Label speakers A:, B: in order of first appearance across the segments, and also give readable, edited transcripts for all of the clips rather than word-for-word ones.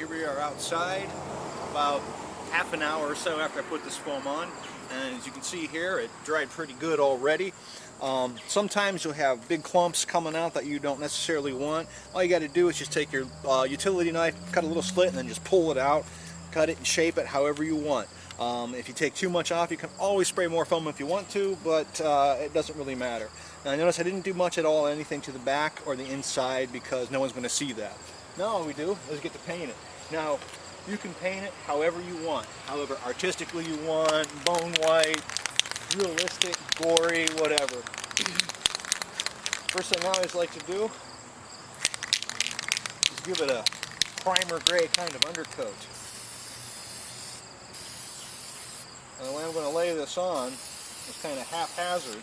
A: here we are outside about half an hour or so after I put this foam on, and as you can see here, it dried pretty good already. Sometimes you'll have big clumps coming out that you don't necessarily want. All you got to do is just take your utility knife, cut a little slit, and then just pull it out, cut it and shape it however you want. If you take too much off, you can always spray more foam if you want to, but it doesn't really matter. Now notice I didn't do much at all, anything to the back or the inside, because no one's going to see that. Now all we do is get to paint it. Now you can paint it however you want, however artistically you want, bone white, realistic, gory, whatever. First thing I always like to do is give it a primer gray kind of undercoat. And the way I'm going to lay this on is kind of haphazard.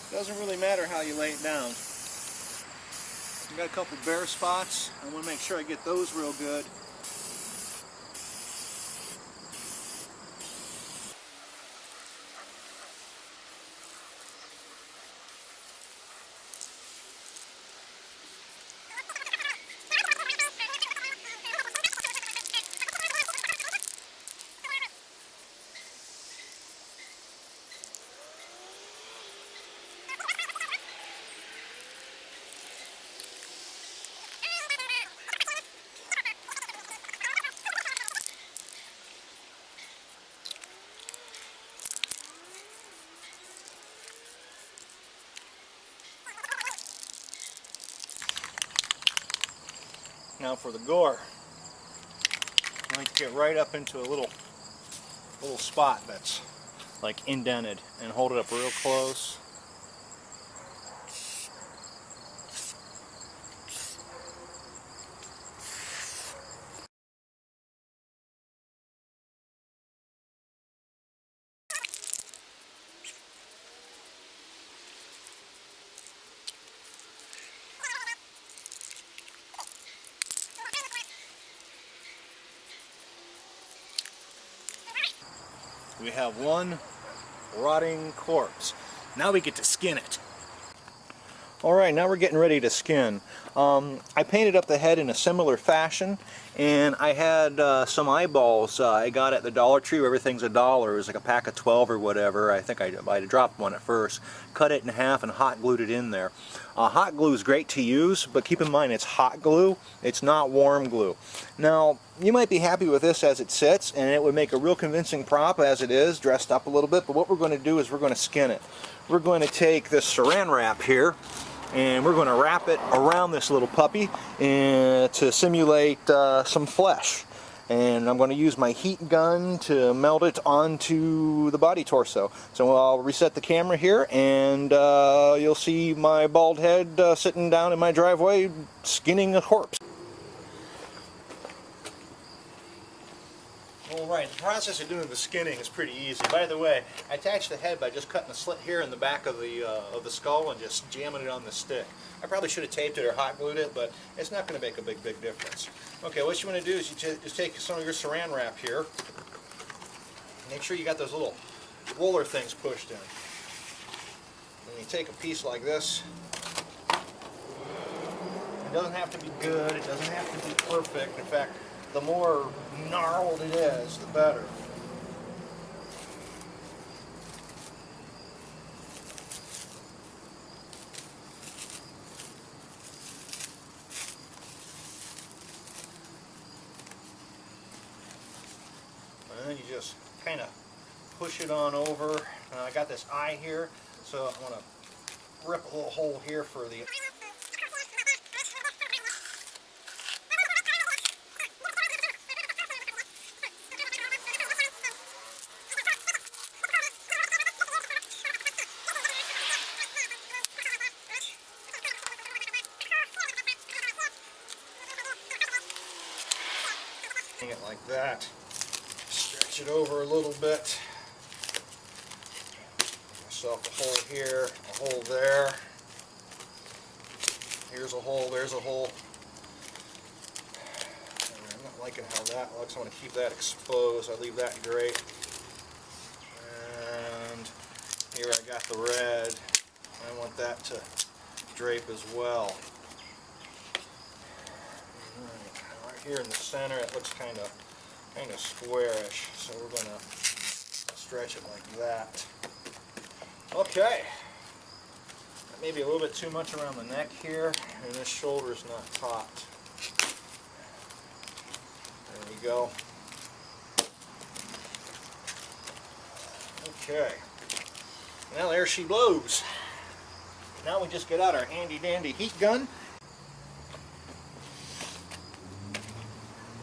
A: Doesn't really matter how you lay it down. I've got a couple bare spots. I want to make sure I get those real good. Now for the gore, I like to get right up into a little spot that's like indented and hold it up real close. We have one rotting corpse. Now we get to skin it. Alright, now we're getting ready to skin. I painted up the head in a similar fashion, and I had some eyeballs I got at the Dollar Tree where everything's $1. It was like a pack of 12 or whatever. I think I dropped one at first. Cut it in half and hot glued it in there. Hot glue is great to use, but keep in mind it's hot glue, it's not warm glue. Now, you might be happy with this as it sits, and it would make a real convincing prop as it is, dressed up a little bit, but what we're going to do is we're going to skin it. We're going to take this saran wrap here, and we're going to wrap it around this little puppy to simulate some flesh. And I'm going to use my heat gun to melt it onto the body torso. So I'll reset the camera here, and you'll see my bald head sitting down in my driveway skinning a corpse. Alright, the process of doing the skinning is pretty easy. By the way, I attached the head by just cutting a slit here in the back of the skull and just jamming it on the stick. I probably should have taped it or hot glued it, but it's not going to make a big difference. Okay, what you want to do is you just take some of your saran wrap here. Make sure you got those little roller things pushed in. And you take a piece like this. It doesn't have to be good, it doesn't have to be perfect. In fact, the more gnarled it is, the better. And then you just kind of push it on over. I got this eye here, so I want to rip a little hole here for the it like that. Stretch it over a little bit. Give myself a hole here, a hole there. Here's a hole, there's a hole. I'm not liking how that looks. I want to keep that exposed. I leave that great. And here I got the red. I want that to drape as well. Right here in the center, it looks kind of squarish, so we're going to stretch it like that. Okay. Maybe a little bit too much around the neck here, and this shoulder is not taut. There we go. Okay. Now there she blows. Now we just get out our handy dandy heat gun.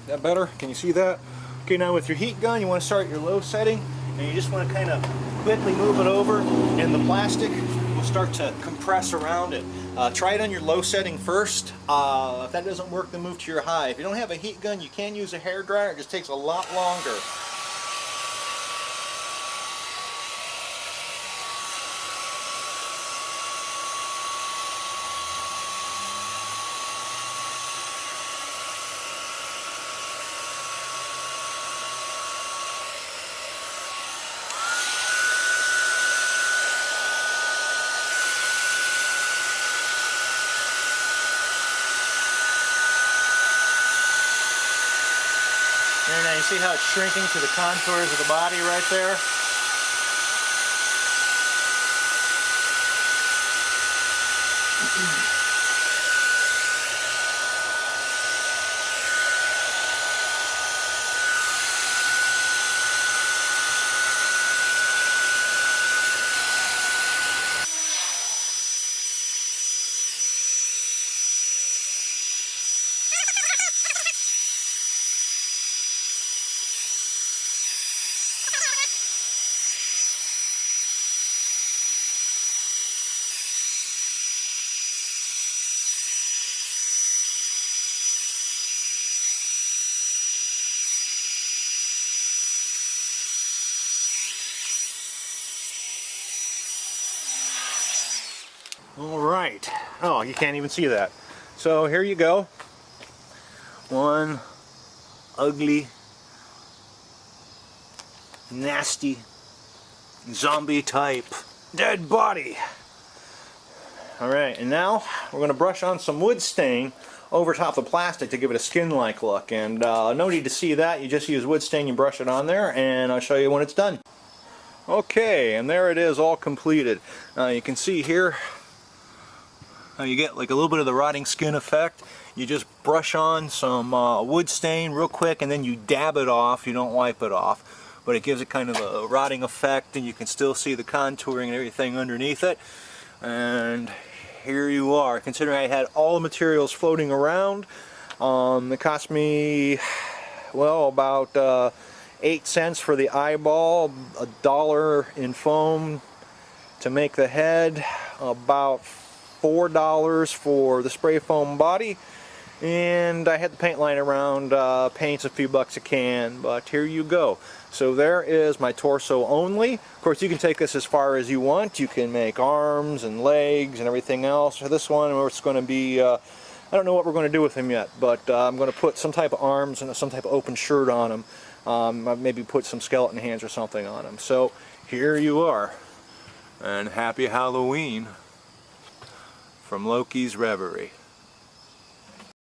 A: Is that better? Can you see that? Okay, now with your heat gun, you want to start your low setting, and you just want to kind of quickly move it over, and the plastic will start to compress around it. Try it on your low setting first. If that doesn't work, then move to your high. If you don't have a heat gun, you can use a hair dryer. It just takes a lot longer. There, now you see how it's shrinking to the contours of the body right there? All right. Oh, you can't even see that. So here you go. One ugly, nasty, zombie type dead body. All right, and now we're going to brush on some wood stain over top the plastic to give it a skin-like look. And no need to see that. You just use wood stain, you brush it on there, and I'll show you when it's done. Okay, and there it is, all completed. You can see here you get like a little bit of the rotting skin effect. You just brush on some wood stain real quick, and then you dab it off. You don't wipe it off, but it gives it kind of a rotting effect, and you can still see the contouring and everything underneath it. And here you are. Considering I had all the materials floating around, it cost me, well, about 8 cents for the eyeball, $1 in foam to make the head, about $4 for the spray foam body, and I had the paint line around. Paint's a few bucks a can, but here you go. So there is my torso only. Of course, you can take this as far as you want. You can make arms and legs and everything else. For this one, it's going to be, I don't know what we're going to do with him yet, but I'm going to put some type of arms and some type of open shirt on him. Maybe put some skeleton hands or something on him. So here you are, and happy Halloween from Loki's Reverie.